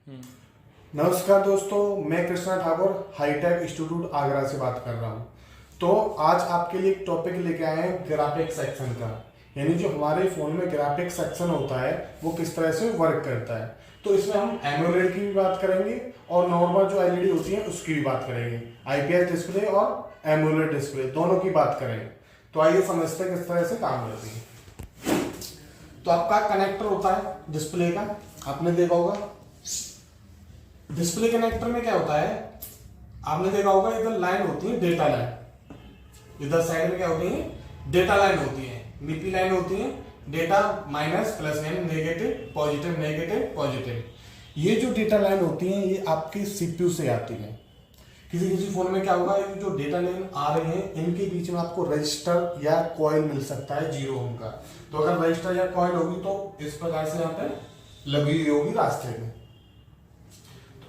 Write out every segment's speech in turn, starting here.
नमस्कार दोस्तों, मैं कृष्णा ठाकुर हाईटेक इंस्टीट्यूट आगरा से बात कर रहा हूं। तो आज आपके लिए एक टॉपिक लेके आए हैं ग्राफिक सेक्शन का, यानी जो हमारे फ़ोन में ग्राफिक सेक्शन होता है वो किस तरह से वर्क करता है। तो इसमें हम एमोलेड की भी बात करेंगे और नॉर्मल जो एलईडी होती है उसकी भी बात करेंगे। आईपीएस डिस्प्ले और एमोलेड डिस्प्ले दोनों की बात करेंगे। तो आइए समझते हैं किस तरह से काम करती है। तो आपका कनेक्टर होता है डिस्प्ले का, आपने देखा होगा। डिस्प्ले कनेक्टर में क्या होता है, आपने देखा होगा इधर लाइन होती है डेटा लाइन, इधर साइड में क्या होती है डेटा लाइन होती है, नीली लाइन होती है डेटा माइनस प्लस यानी नेगेटिव पॉजिटिव। ये जो डेटा लाइन होती है ये आपकी सीपीयू से आती है। किसी फोन में क्या होगा, ये जो डेटा लाइन आ रही है इनके बीच में आपको रजिस्टर या कॉइल मिल सकता है 0 ओम का। तो अगर रजिस्टर या कॉइल होगी तो इस प्रकार से यहाँ पे लगी हुई होगी रास्ते में,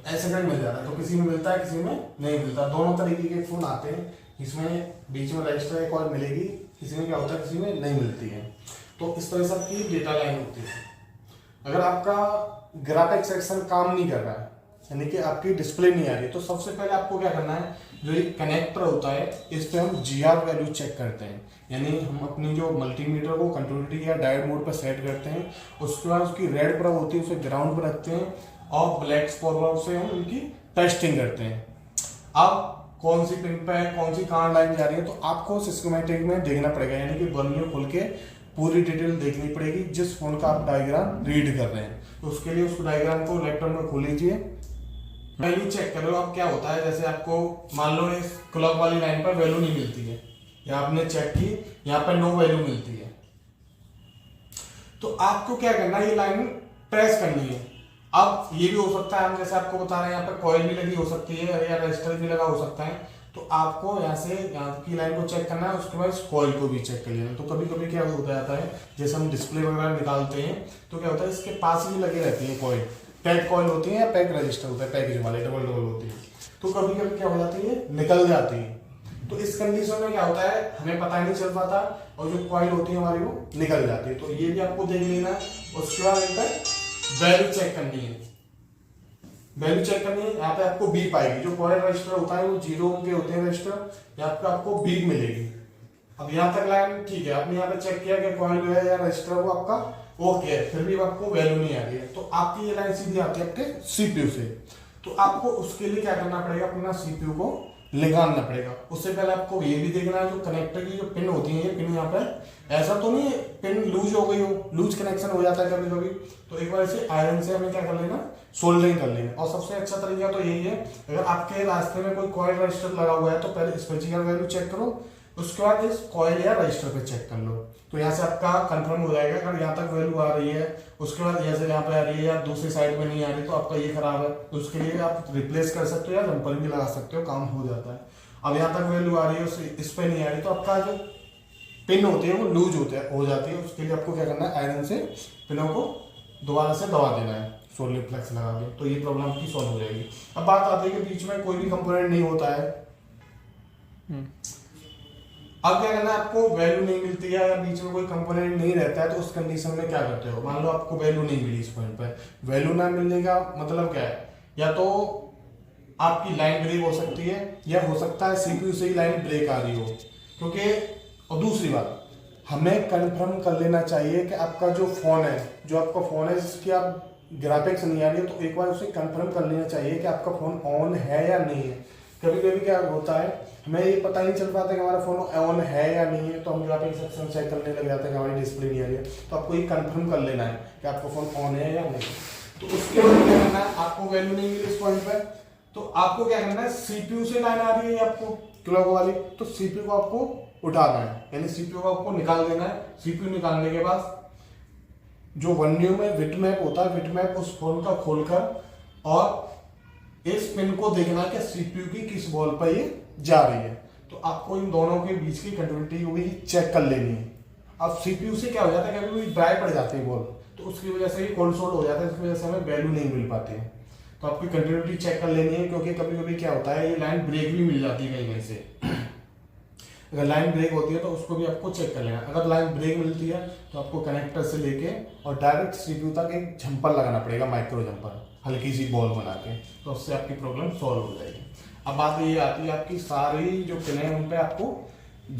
ऐसे करके मिल जाता है। तो किसी में मिलता है किसी में नहीं मिलता, दोनों तरीके के फोन आते हैं। इसमें बीच में रजिस्टर या कॉइल मिलेगी, किसी में क्या होता है किसी में नहीं मिलती है। तो इस तरह से आपकी डेटा लाइन होती है। अगर आपका ग्राफिक सेक्शन काम नहीं कर रहा है, यानी कि आपकी डिस्प्ले नहीं आ रही, तो सबसे पहले आपको क्या करना है, जो ये कनेक्टर होता है इस पे हम जीआर वैल्यू चेक करते हैं। यानी हम अपनी जो मल्टीमीटर को कंट्रोलर या डायोड मोड पर सेट करते हैं, उसके बाद उसकी रेड पर होती है उसे ग्राउंड पर रखते हैं और ब्लैक फॉरवर्ड से हम उनकी टेस्टिंग करते हैं। अब कौन सी पिन पे कौन सी कहाँ लाइन जा रही है, तो आपको सिस्टमैटिक में देखना पड़ेगा, यानी कि बर्नियो खोल के पूरी डिटेल देखनी पड़ेगी जिस फोन का आप डायग्राम रीड कर रहे हैं। तो उसके लिए उस डायग्राम को लैपटॉप में खोल लीजिए, वैल्यू चेक करो। अब क्या होता है, जैसे आपको मान लो इस क्लॉक वाली लाइन पर वैल्यू नहीं मिलती है, या आपने चेक की यहाँ पर नो वैल्यू मिलती है, तो आपको क्या करना है, ये लाइन प्रेस करनी है। अब ये भी हो सकता है, हम जैसे आपको बता रहे हैं यहाँ पे कॉइल भी लगी हो सकती है या रजिस्टर भी लगा हो सकता है। तो आपको यहाँ से यहाँ की लाइन को चेक करना है, उसके बाद कॉइल को भी चेक कर लेना। तो कभी कभी क्या हो जाता है, जैसे हम डिस्प्ले वगैरह निकालते हैं तो क्या होता है इसके पास ही लगे रहती है कॉइल, पैक कॉइल होती है या पैक रजिस्टर होता है, पैकेज वाले डबल होती है। तो कभी कभी क्या हो जाती है निकल जाती है। तो इस कंडीशन में क्या होता है, हमें पता ही नहीं चल पाता और जो कॉइल होती है हमारी वो निकल जाती है। तो ये भी आपको देख लेना है। उसके बाद इन पर वैल्यू चेक करनी है, वैल्यू चेक करनी है। यहाँ पे आपको बीप आएगी, जो कॉइल रजिस्टर होता है वो 0 ओम के होते हैं रजिस्टर, यहाँ पे आपको बीप मिलेगी। अब यहाँ तक लाइन ठीक है, आपने यहाँ पे चेक किया कि कॉइल है या रजिस्टर वो आपका ओके है, फिर भी आपको वैल्यू नहीं आ रही है, तो आपकी ये लाइन सीधी आती है आपके सीपीयू से। तो आपको उसके लिए क्या करना पड़ेगा, अपना सीपीयू को निकालना पड़ेगा। उससे पहले आपको ये भी देखना है जो कनेक्टर की जो पिन होती है, ये पिन यहाँ पे ऐसा तो नहीं है पिन लूज हो गई हो, लूज कनेक्शन हो जाता है कभी कभी, तो एक बार इसे आयरन से हमें क्या कर लेना, सोल्डरिंग कर लेना। और सबसे अच्छा तरीका तो यही है, अगर आपके रास्ते में कोई कॉइल रजिस्टर लगा हुआ है तो पहले इस पर जीआर वैल्यू चेक करो, उसके बाद इस कॉइल या रजिस्टर पे चेक कर लो। तो यहाँ से आपका कंफर्म हो जाएगा, अगर यहाँ तक वैल्यू आ रही है, उसके बाद यहाँ से यहाँ पे आ रही है या दूसरी साइड में नहीं आ रही, तो आपका ये खराब है। तो उसके लिए आप रिप्लेस कर सकते हो या जम्पर भी लगा सकते हो, काम हो जाता है। अब यहाँ तक वैल्यू आ रही है, इस पे नहीं आ रही, तो आपका जो पिन होती है वो लूज हो जाती है। उसके लिए आपको क्या करना है, आयरन से पिनों को दोबारा से दबा देना है, सोलर फ्लेक्स लगा के, तो ये प्रॉब्लम आपकी सॉल्व हो जाएगी। अब बात आती है कि बीच में कोई भी कंपोनेंट नहीं होता है, अब क्या करना है, आपको वैल्यू नहीं मिलती है या बीच में कोई कंपोनेंट नहीं रहता है, तो उस कंडीशन में क्या करते हो, मान लो आपको वैल्यू नहीं मिली इस पॉइंट पर। वैल्यू ना मिलने का मतलब क्या है, या तो आपकी लाइन ब्रेक हो सकती है या हो सकता है सीपीयू से ही लाइन ब्रेक आ रही हो, क्योंकि और दूसरी बात हमें कंफर्म कर लेना चाहिए कि आपका जो फोन है जिसकी आप ग्राफिक्स नहीं आ रही है, तो एक बार उसे कंफर्म कर लेना चाहिए कि आपका फोन ऑन है या नहीं है। कभी कभी क्या होता है, हमें ये पता ही नहीं चल पाता कि हमारा फोन ऑन है या नहीं है, तो हम ग्राफिक सेक्शन चेक करने लग जाते हैं कि हमारी डिस्प्ले नहीं आ रही है। तो आपको ये कंफर्म कर लेना है कि आपका फोन ऑन है या नहीं। तो उसके बाद क्या करना है, आपको वैल्यू नहीं मिली इस पॉइंट पर, तो आपको क्या करना है, सीपीयू से लाइन आ रही है आपको क्लॉक वाली, तो सीपीयू को आपको उठाना है, यानी सीपीयू को आपको निकाल देना है। सीपीयू निकालने के बाद जो वनयू में बिटमैप होता है, बिटमैप उस फोन का खोलकर और इस पिन को देखना कि सीपीयू की किस बॉल पर ये जा रही है। तो आपको इन दोनों के बीच की कंटिन्यूटी को भी चेक कर लेनी है। अब सीपीयू से क्या हो जाता है, कभी कभी ड्राई पड़ जाती है बॉल, तो उसकी वजह से ये कोल्ड सोल्ड हो जाता है, इसकी वजह से हमें वैल्यू नहीं मिल पाती है। तो आपकी कंटिन्यूटी चेक कर लेनी है, क्योंकि कभी कभी क्या होता है, ये लाइन ब्रेक भी मिल जाती है कहीं कहीं से। अगर लाइन ब्रेक होती है तो उसको भी आपको चेक कर लेना। अगर लाइन ब्रेक मिलती है तो आपको कनेक्टर से लेके और डायरेक्ट सीपीयू तक एक जम्पर लगाना पड़ेगा, माइक्रो जम्पर। हल्की सी बॉल बना के, तो उससे आपकी प्रॉब्लम सॉल्व हो जाएगी। अब बात ये आती है आपकी सारी जो पिन है उन पे आपको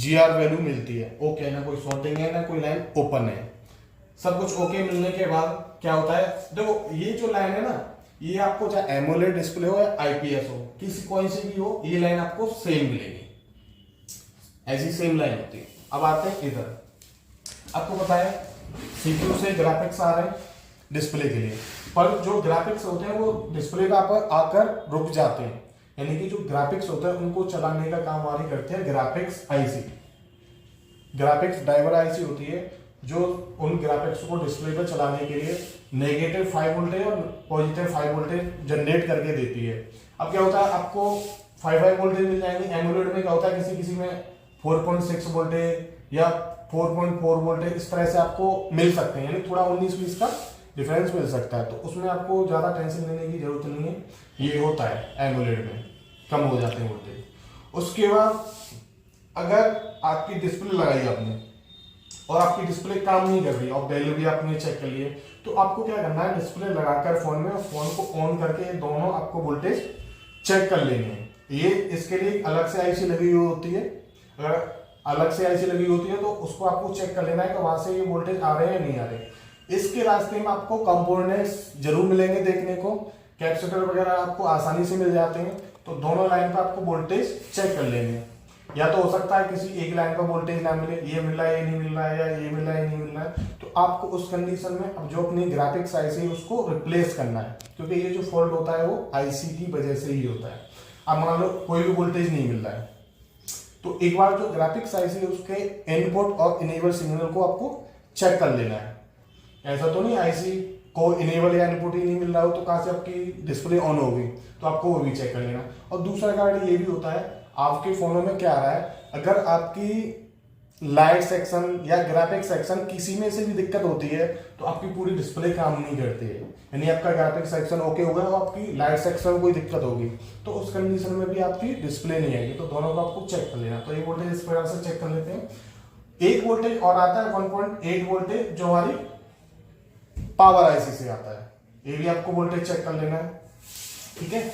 GR वैल्यू मिलती है, ओके, ना कोई शॉर्टिंग है ना कोई लाइन ओपन है, सब कुछ ओके मिलने के बाद क्या होता है, देखो ये जो लाइन है ना, ये आपको चाहे एमोलेड डिस्प्ले हो या IPS हो, किसी कोई से भी हो, ये लाइन आपको सेम मिलेगी, ऐसी सेम लाइन होती है। अब आते हैं इधर, आपको पता है CPU से ग्राफिक्स आ रहे हैं डिस्प्ले के लिए, पर जो ग्राफिक्स होते हैं वो डिस्प्ले पर आकर रुक जाते हैं, यानी कि जो ग्राफिक्स होते हैं उनको चलाने का काम हमारी करते हैं graphics IC, graphics driver IC होती है जो उन ग्राफिक्स को डिस्प्ले पर चलाने के लिए नेगेटिव 5 वोल्टेज और पॉजिटिव 5 वोल्टेज जनरेट करके देती है। अब क्या होता है, आपको 5 वोल्टेज मिल जाएंगे, एमुलेट में क्या होता है किसी में 4.6 वोल्टेज या 4.4 वोल्टेज इस तरह से आपको मिल सकते हैं, यानी थोड़ा 19-20 का डिफरेंस मिल सकता है, तो उसमें आपको ज़्यादा टेंशन लेने की जरूरत नहीं है, ये होता है एमुलेट में कम हो जाते हैं वोल्टेज। उसके बाद अगर आपकी डिस्प्ले लगाई आपने और आपकी डिस्प्ले काम नहीं कर रही और वैल्यू भी आपने चेक कर लिए, तो आपको क्या करना है, डिस्प्ले लगाकर फोन में और फोन को ऑन करके दोनों आपको वोल्टेज चेक कर लेनी है। ये इसके लिए अलग से IC लगी हुई होती है, अगर अलग से IC लगी होती है तो उसको आपको चेक कर लेना है कि वहां से ये वोल्टेज आ रहे हैं या नहीं आ रहे। इसके रास्ते में आपको कंपोनेंट्स जरूर मिलेंगे देखने को, कैपेसिटर वगैरह आपको आसानी से मिल जाते हैं, तो दोनों लाइन पर आपको वोल्टेज चेक कर लेंगे। या तो हो सकता है किसी एक लाइन पर वोल्टेज ना मिले, ये मिल रहा है ये नहीं मिल रहा है, या ये मिल रहा है नहीं मिल रहा है, तो आपको उस कंडीशन में अब जो अपनी ग्राफिक्स IC है उसको रिप्लेस करना है, क्योंकि ये जो फॉल्ट होता है वो IC की वजह से ही होता है। अब मान लो कोई भी वोल्टेज नहीं मिल रहा है, तो एक बार जो ग्राफिक्स IC है उसके इनपुट और इनेबल सिग्नल को आपको चेक कर लेना है। ऐसा तो नहीं IC को इनेबल या इनपुट ही नहीं मिल रहा हो तो कहां से आपकी डिस्प्ले ऑन होगी, तो आपको वो भी चेक कर लेना। और दूसरा कार्ड ये भी होता है, आपके फोनों में क्या आ रहा है, अगर आपकी लाइट सेक्शन या ग्राफिक्स सेक्शन किसी में से भी दिक्कत होती है तो आपकी पूरी डिस्प्ले काम नहीं करती है, यानी आपका ग्राफिक्स सेक्शन ओके होगा और आपकी लाइट सेक्शन कोई दिक्कत होगी, तो उस कंडीशन में भी आपकी डिस्प्ले नहीं आएगी, तो दोनों को आपको चेक कर लेना। तो ये वोल्टेज इस प्रकार से चेक कर लेते हैं। एक वोल्टेज और आता है 1.8 वोल्टेज जो हमारी पावर IC से आता है, ये भी आपको वोल्टेज चेक कर लेना है, ठीक है।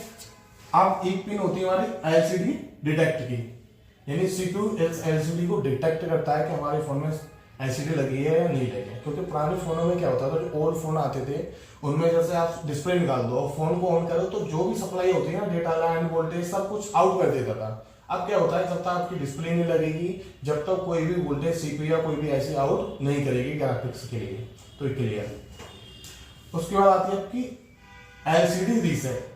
अब एक पिन होती है हमारी LCD डिटेक्ट की, यानी CPU LCD को डिटेक्ट करता है कि हमारे फोन में LCD लगी है या नहीं लगी है, क्योंकि पुराने फोनों में क्या होता था, जो ओल्ड फोन आते थे उनमें जैसे आप डिस्प्ले निकाल दो और फोन को ऑन करो तो जो भी सप्लाई होती है ना, डेटा लाइन वोल्टेज सब कुछ आउट कर देता था। अब क्या होता है, जब तक आपकी डिस्प्ले नहीं लगेगी, जब तक कोई भी वोल्टेज CPU या कोई भी IC आउट नहीं करेगी ग्राफिक्स के लिए, तो ये क्लियर। उसके बाद आती है आपकी LCD रीसेट।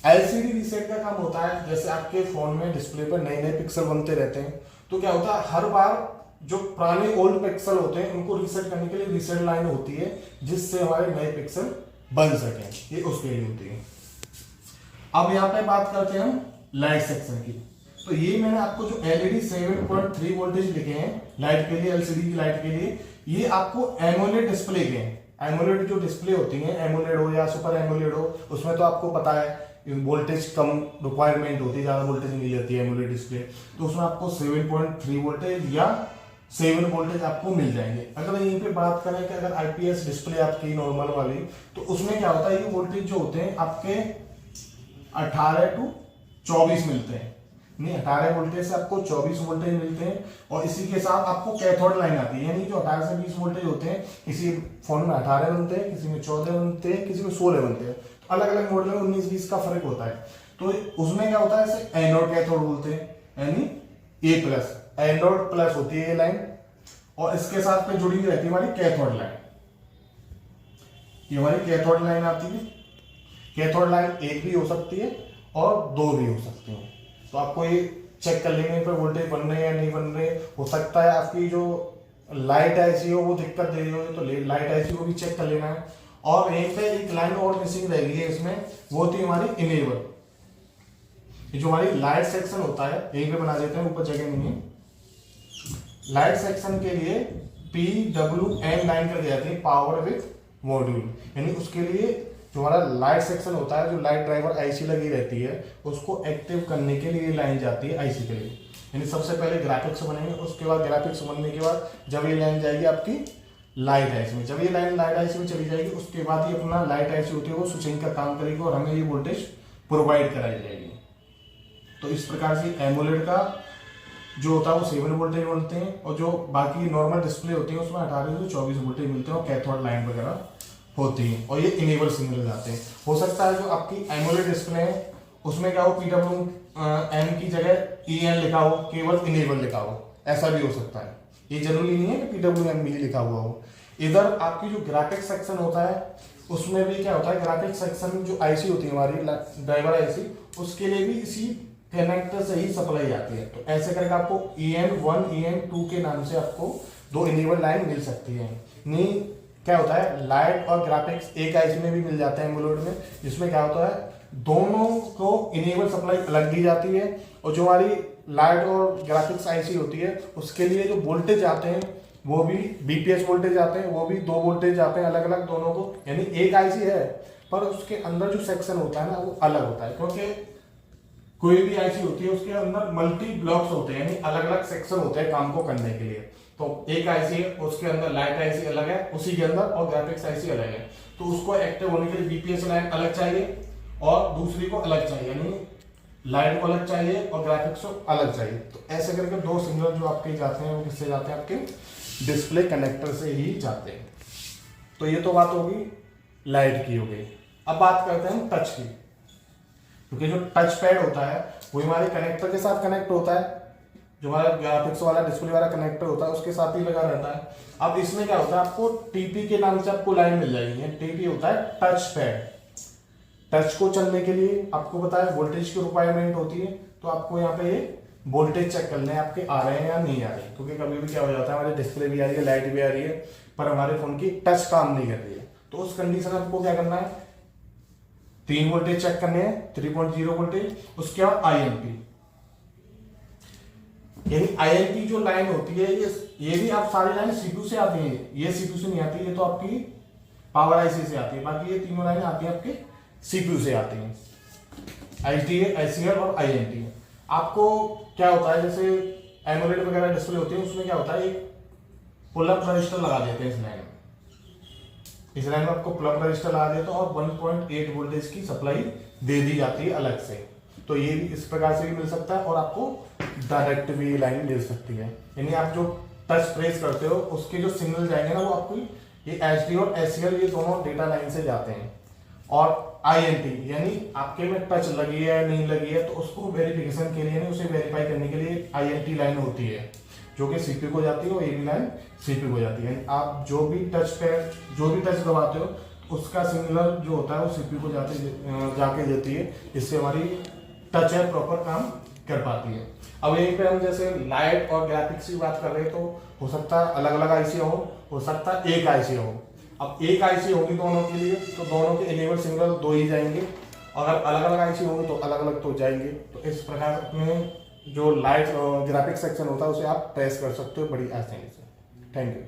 LCD रीसेट का काम होता है, जैसे आपके फोन में डिस्प्ले पर नए नए पिक्सल बनते रहते हैं, तो क्या होता है, हर बार जो पुराने ओल्ड पिक्सल होते हैं उनको रीसेट करने के लिए रीसेट लाइन होती है, जिससे हमारे नए पिक्सल बन सके, ये उसके लिए होती है। अब यहाँ पे बात करते हैं हम लाइट सेक्शन की। तो ये मैंने आपको जो LED 7.3 वोल्टेज लिखे हैं लाइट के लिए, LCD की लाइट के लिए, ये आपको एमोलेड डिस्प्ले के हैं। एमोलेड जो डिस्प्ले होती है, एमोलेड हो या सुपर एमोलेड हो, उसमें तो आपको पता है वोल्टेज कम रिक्वायरमेंट होती है, ज्यादा वोल्टेज मिल जाती है एमोलेड डिस्प्ले, तो उसमें आपको 7.3 वोल्टेज या 7 वोल्टेज आपको मिल जाएंगे। अगर यहीं पे बात करें कि अगर IPS डिस्प्ले आपकी नॉर्मल वाली, तो उसमें क्या होता है, ये वोल्टेज जो होते हैं आपके 18 to 24 मिलते हैं, नहीं 18 वोल्टेज से आपको 24 वोल्टेज मिलते हैं, और इसी के साथ आपको कैथोड लाइन आती है, यानी जो 18 से 20 वोल्टेज होते हैं, किसी फोन में 18 बनते हैं, किसी में 14 बनते हैं, किसी में 16 बनते हैं, तो अलग अलग मॉडल में 19-20 का फर्क होता है। तो उसमें क्या होता है, इसे एनोड कैथोड बोलते हैं, यानी A+ एनोड प्लस होती है ये लाइन, और इसके साथ में जुड़ी हुई रहती है हमारी कैथोड लाइन, ये हमारी कैथोड लाइन आती है। कैथोड लाइन एक भी हो सकती है और दो भी हो सकती है, तो आपको ये चेक कर लेंगे पर वोल्टेज बन रहे हैं या नहीं बन रहे। हो सकता है आपकी जो लाइट IC हो वो दिक्कत दे रही हो, तो लाइट IC को भी चेक कर लेना है। और यहीं पे एक लाइन और मिसिंग रह गई है इसमें, वो होती है हमारी इनेबल। ये जो हमारी लाइट सेक्शन होता है, यहीं पे बना देते हैं, ऊपर जगह नहीं है। लाइट सेक्शन के लिए PWM लाइन कर जाती है, पावर विथ मॉड्यूल, यानी उसके लिए जो हमारा लाइट सेक्शन होता है, जो लाइट ड्राइवर IC लगी रहती है, उसको एक्टिव करने के लिए लाइन जाती है IC के लिए। यानी सबसे पहले ग्राफिक्स बनेंगे, उसके बाद ग्राफिक्स बनने के बाद जब ये लाइन जाएगी आपकी लाइट आईसी में। जब ये लाइन लाइट आईसी में चली जाएगी उसके बाद ये अपना लाइट आईसी होती है वो स्विचिंग का काम करेगी और हमें ये वोल्टेज प्रोवाइड कराई जाएगी। तो इस प्रकार से एमोलेड का जो होता है वो 7 वोल्टेज मिलते हैं और जो बाकी नॉर्मल डिस्प्ले होती है उसमें 18 से 24 वोल्टेज मिलते हैं और कैथोड लाइन वगैरह होती है और ये इनेबल सिग्नल जाते हैं। हो सकता है जो आपकी एमोलेड डिस्प्ले है उसमें क्या हो PWM की जगह EN लिखा हो, केवल इनेबल लिखा हो, ऐसा भी हो सकता है। ये जरूरी नहीं है कि PWM भी लिखा हुआ हो। इधर आपकी जो ग्राफिक्स सेक्शन होता है उसमें भी क्या होता है, ग्राफिक्स सेक्शन जो आईसी होती है हमारी ड्राइवर आईसी, उसके लिए भी इसी कनेक्टर से ही सप्लाई आती है। तो ऐसे करके आपको EN1 EN2 के नाम से आपको 2 इनेबल लाइन मिल सकती है। नहीं क्या होता है, लाइट और ग्राफिक्स एक आईसी में भी मिल जाते हैं एमुलेट में, जिसमें क्या होता है दोनों को इनेबल सप्लाई अलग दी जाती है और जो हमारी लाइट और ग्राफिक्स आईसी होती है उसके लिए जो वोल्टेज आते हैं वो भी बीपीएस वोल्टेज आते हैं, वो भी 2 वोल्टेज आते हैं अलग अलग दोनों को। यानी एक आईसी है पर उसके अंदर जो सेक्शन होता है ना वो अलग होता है, क्योंकि कोई भी आईसी होती है उसके अंदर मल्टी ब्लॉक्स होते हैं, यानी अलग अलग सेक्शन होते हैं काम को करने के लिए। तो एक आईसी है उसके अंदर लाइट आईसी अलग है उसी के अंदर और ग्राफिक्स आईसी अलग है, तो उसको एक्टिव होने के लिए बीपीएस लाइन अलग चाहिए और दूसरी को अलग चाहिए, यानी लाइट को अलग चाहिए और ग्राफिक्स को अलग चाहिए। तो ऐसे करके 2 सिग्नल जो आपके जाते हैं वो किससे जाते हैं, आपके डिस्प्ले कनेक्टर से ही जाते हैं। तो ये तो बात होगी लाइट की हो गई। अब बात करते हैं टच की, क्योंकि जो टच पैड होता है वो हमारे कनेक्टर के साथ कनेक्ट होता है, जो हमारा ग्राफिक्स वाला डिस्प्ले वाला कनेक्टर होता है उसके साथ ही लगा रहता है। अब इसमें क्या होता है, आपको टीपी के नाम से आपको लाइन मिल जाएगी। टीपी होता है टच पैड। टच को चलने के लिए आपको पता है वोल्टेज की रिक्वायरमेंट होती है, तो आपको यहाँ पे ये वोल्टेज चेक करने हैं आपके आ रहे हैं या नहीं आ रहे, क्योंकि कभी भी क्या हो जाता है हमारे डिस्प्ले भी आ रही है, लाइट भी आ रही है, पर हमारे फोन की टच काम नहीं कर रही है। तो उस कंडीशन में आपको क्या करना है, 3 वोल्टेज चेक करने हैं, 3.0 वोल्टेज, उसके बाद INP। यानी INP जो लाइन होती है ये भी आप सारी लाइन CPU से आती है, ये CPU से नहीं आती, ये तो आपकी पावर आईसी से आती है। बाकी ये तीनों लाइनें आती है आपके CPU से आती हैं, HDA, HCL और INT। आपको क्या होता है, जैसे एमोलेड वगैरह डिस्प्ले होती है उसमें क्या होता है, एक पुल अप रजिस्टर लगा देते हैं इस लाइन में। इस लाइन में आपको पुल अप रजिस्टर लगा देते हैं और 1.8 वोल्टेज की सप्लाई दे दी जाती है अलग से। तो ये भी इस प्रकार से भी मिल सकता है और आपको डायरेक्ट भी लाइन मिल सकती है। यानी आप जो टच प्रेस करते हो उसके जो सिग्नल जाएंगे ना वो आपको ये HD और HCL ये दोनों डेटा लाइन से जाते हैं। और INT यानी आपके में टच लगी है नहीं लगी है, तो उसको वेरिफिकेशन के लिए, उसे वेरीफाई करने के लिए INT लाइन होती है जो कि CPU को जाती है और ये भी लाइन CPU को जाती है। आप जो भी टच दबाते हो उसका सिग्नल जो होता है वो CPU को जाके देती है, इससे हमारी टच है प्रॉपर काम कर पाती है। अब यहीं पे हम जैसे लाइट और ग्राफिक्स की बात कर रहे हैं, तो हो सकता है अलग अलग आईसी हो सकता है एक आईसी हो। अब एक आईसी होगी दोनों के लिए तो दोनों के इनेबल सिग्नल 2 ही जाएंगे, अगर अलग अलग आईसी होंगे तो अलग अलग तो जाएंगे। तो इस प्रकार अपने जो लाइट और ग्राफिक्स सेक्शन होता है उसे आप ट्रेस कर सकते हो बड़ी आसानी से। Thank you.